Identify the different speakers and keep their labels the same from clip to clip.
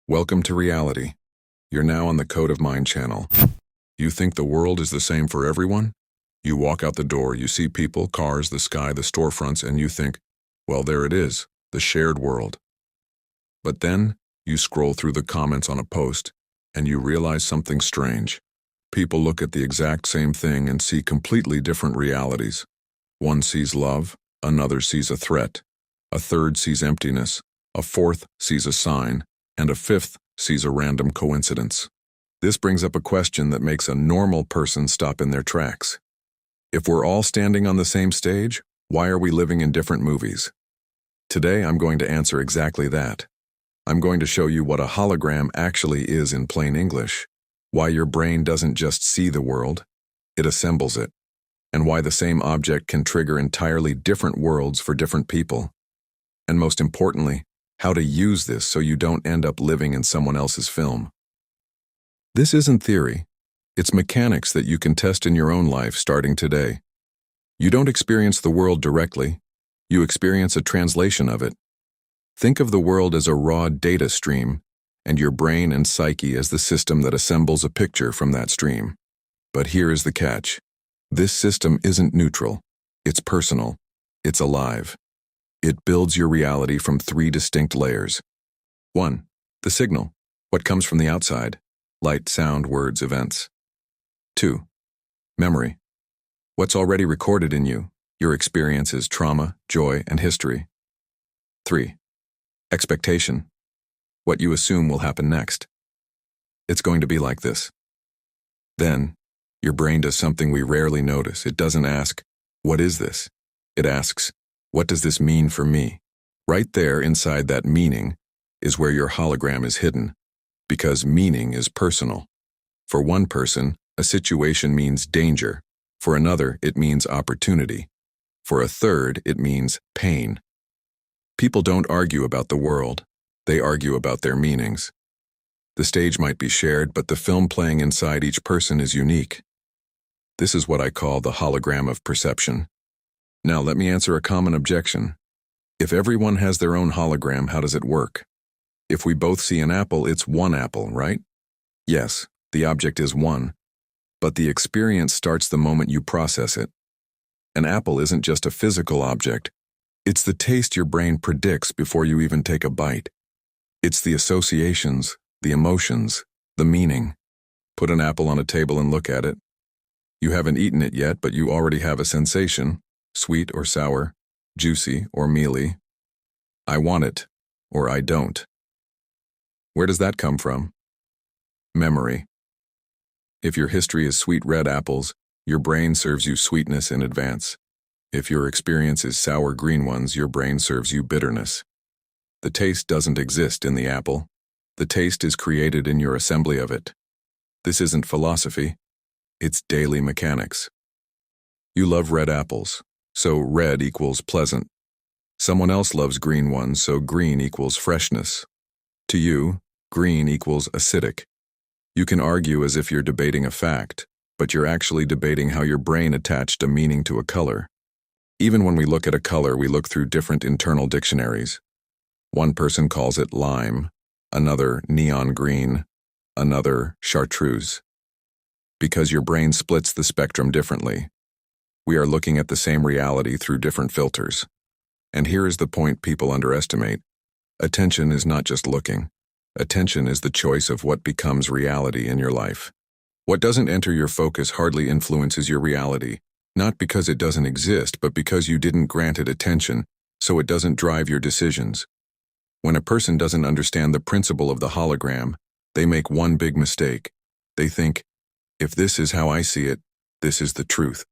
Speaker 1: Welcome to reality. You're now on the Code of Mind channel. You think the world is the same for everyone? You walk out the door, you see people, cars, the sky, the storefronts, and you think, well, there it is, the shared world. But then, you scroll through the comments on a post, and you realize something strange. People look at the exact same thing and see completely different realities. One sees love, another sees a threat, a third sees emptiness, a fourth sees a sign, and a fifth sees a random coincidence. This brings up a question that makes a normal person stop in their tracks. If we're all standing on the same stage, why are we living in different movies? Today I'm going to answer exactly that. I'm going to show you what a hologram actually is in plain English, why your brain doesn't just see the world, it assembles it, and why the same object can trigger entirely different worlds for different people. And most importantly, how to use this so you don't end up living in someone else's film. This isn't theory. It's mechanics that you can test in your own life starting today. You don't experience the world directly. You experience a translation of it. Think of the world as a raw data stream, and your brain and psyche as the system that assembles a picture from that stream. But here is the catch. This system isn't neutral. It's personal. It's alive. It builds your reality from three distinct layers. 1. The signal, what comes from the outside, light, sound, words, events. 2. Memory, what's already recorded in you, your experiences, trauma, joy, and history. 3. Expectation, what you assume will happen next. It's going to be like this. Then, your brain does something we rarely notice. It doesn't ask, what is this? It asks, what does this mean for me? Right there inside that meaning is where your hologram is hidden, because meaning is personal. For one person, a situation means danger. For another, it means opportunity. For a third, it means pain. People don't argue about the world. They argue about their meanings. The stage might be shared, but the film playing inside each person is unique. This is what I call the hologram of perception. Now let me answer a common objection. If everyone has their own hologram, how does it work? If we both see an apple, it's one apple, right? Yes, the object is one, but the experience starts the moment you process it. An apple isn't just a physical object. It's the taste your brain predicts before you even take a bite. It's the associations, the emotions, the meaning. Put an apple on a table and look at it. You haven't eaten it yet, but you already have a sensation. Sweet or sour, juicy or mealy. I want it, or I don't. Where does that come from? Memory. If your history is sweet red apples, your brain serves you sweetness in advance. If your experience is sour green ones, your brain serves you bitterness. The taste doesn't exist in the apple. The taste is created in your assembly of it. This isn't philosophy. It's daily mechanics. You love red apples. So red equals pleasant. Someone else loves green ones, so green equals freshness. To you, green equals acidic. You can argue as if you're debating a fact, but you're actually debating how your brain attached a meaning to a color. Even when we look at a color, we look through different internal dictionaries. One person calls it lime, another neon green, another chartreuse. Because your brain splits the spectrum differently. We are looking at the same reality through different filters. And here is the point people underestimate. Attention is not just looking. Attention is the choice of what becomes reality in your life. What doesn't enter your focus hardly influences your reality, not because it doesn't exist, but because you didn't grant it attention, so it doesn't drive your decisions. When a person doesn't understand the principle of the hologram, they make one big mistake. They think, if this is how I see it, this is the truth.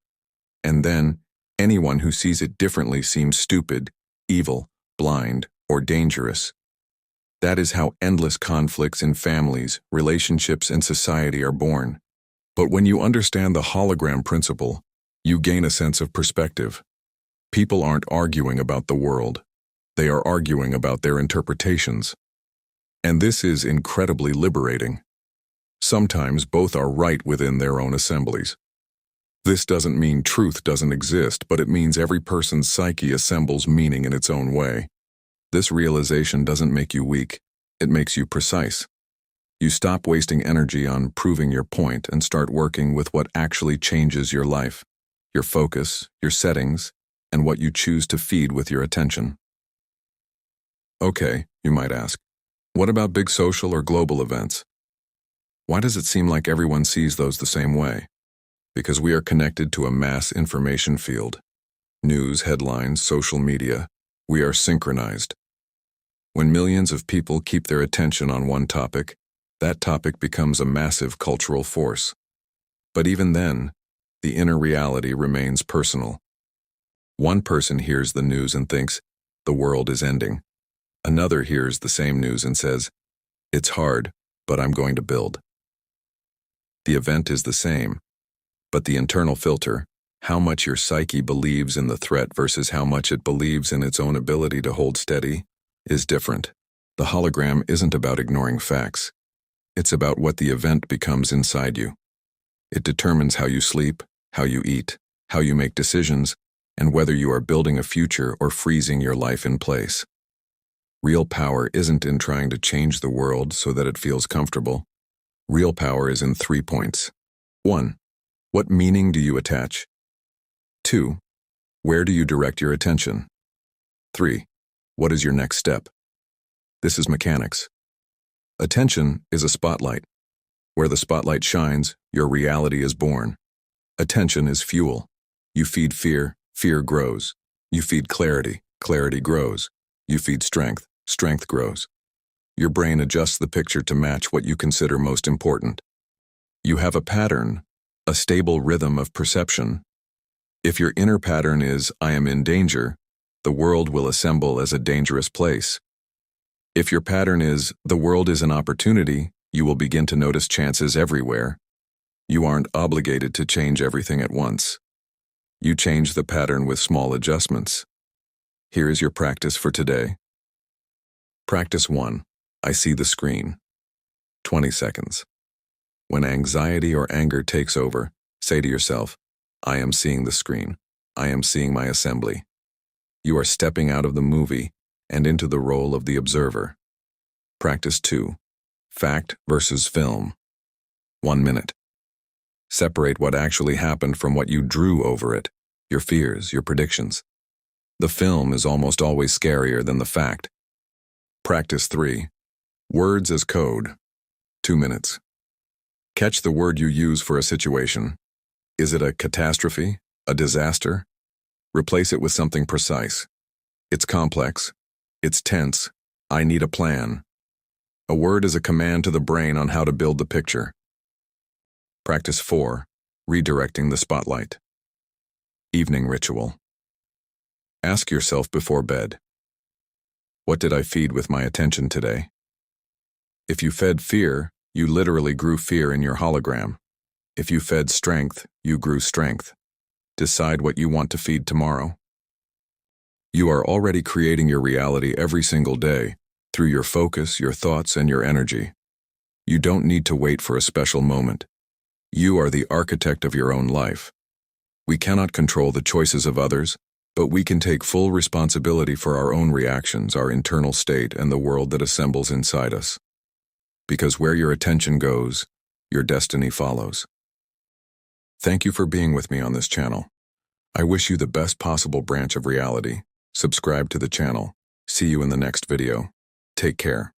Speaker 1: And then, anyone who sees it differently seems stupid, evil, blind, or dangerous. That is how endless conflicts in families, relationships, and society are born. But when you understand the hologram principle, you gain a sense of perspective. People aren't arguing about the world. They are arguing about their interpretations. And this is incredibly liberating. Sometimes both are right within their own assemblies. This doesn't mean truth doesn't exist, but it means every person's psyche assembles meaning in its own way. This realization doesn't make you weak. It makes you precise. You stop wasting energy on proving your point and start working with what actually changes your life, your focus, your settings, and what you choose to feed with your attention. Okay, you might ask, what about big social or global events? Why does it seem like everyone sees those the same way? Because we are connected to a mass information field. News, headlines, social media, we are synchronized. When millions of people keep their attention on one topic, that topic becomes a massive cultural force. But even then, the inner reality remains personal. One person hears the news and thinks, the world is ending. Another hears the same news and says, it's hard, but I'm going to build. The event is the same, but the internal filter, how much your psyche believes in the threat versus how much it believes in its own ability to hold steady, is different. The hologram isn't about ignoring facts. It's about what the event becomes inside you. It determines how you sleep, how you eat, how you make decisions, and whether you are building a future or freezing your life in place. Real power isn't in trying to change the world so that it feels comfortable. Real power is in 3 points. 1. What meaning do you attach? 2. Where do you direct your attention? 3. What is your next step? This is mechanics. Attention is a spotlight. Where the spotlight shines, your reality is born. Attention is fuel. You feed fear, fear grows. You feed clarity, clarity grows. You feed strength, strength grows. Your brain adjusts the picture to match what you consider most important. You have a pattern, a stable rhythm of perception. If your inner pattern is, I am in danger, the world will assemble as a dangerous place. If your pattern is, the world is an opportunity, you will begin to notice chances everywhere. You aren't obligated to change everything at once. You change the pattern with small adjustments. Here is your practice for today. Practice 1. I see the screen. 20 seconds. When anxiety or anger takes over, say to yourself, I am seeing the screen. I am seeing my assembly. You are stepping out of the movie and into the role of the observer. Practice 2. Fact versus film. 1 minute. Separate what actually happened from what you drew over it, your fears, your predictions. The film is almost always scarier than the fact. Practice 3. Words as code. 2 minutes. Catch the word you use for a situation. Is it a catastrophe? A disaster? Replace it with something precise. It's complex. It's tense. I need a plan. A word is a command to the brain on how to build the picture. Practice 4. Redirecting the spotlight. Evening ritual. Ask yourself before bed, what did I feed with my attention today? If you fed fear, you literally grew fear in your hologram. If you fed strength, you grew strength. Decide what you want to feed tomorrow. You are already creating your reality every single day through your focus, your thoughts, and your energy. You don't need to wait for a special moment. You are the architect of your own life. We cannot control the choices of others, but we can take full responsibility for our own reactions, our internal state, and the world that assembles inside us. Because where your attention goes, your destiny follows. Thank you for being with me on this channel. I wish you the best possible branch of reality. Subscribe to the channel. See you in the next video. Take care.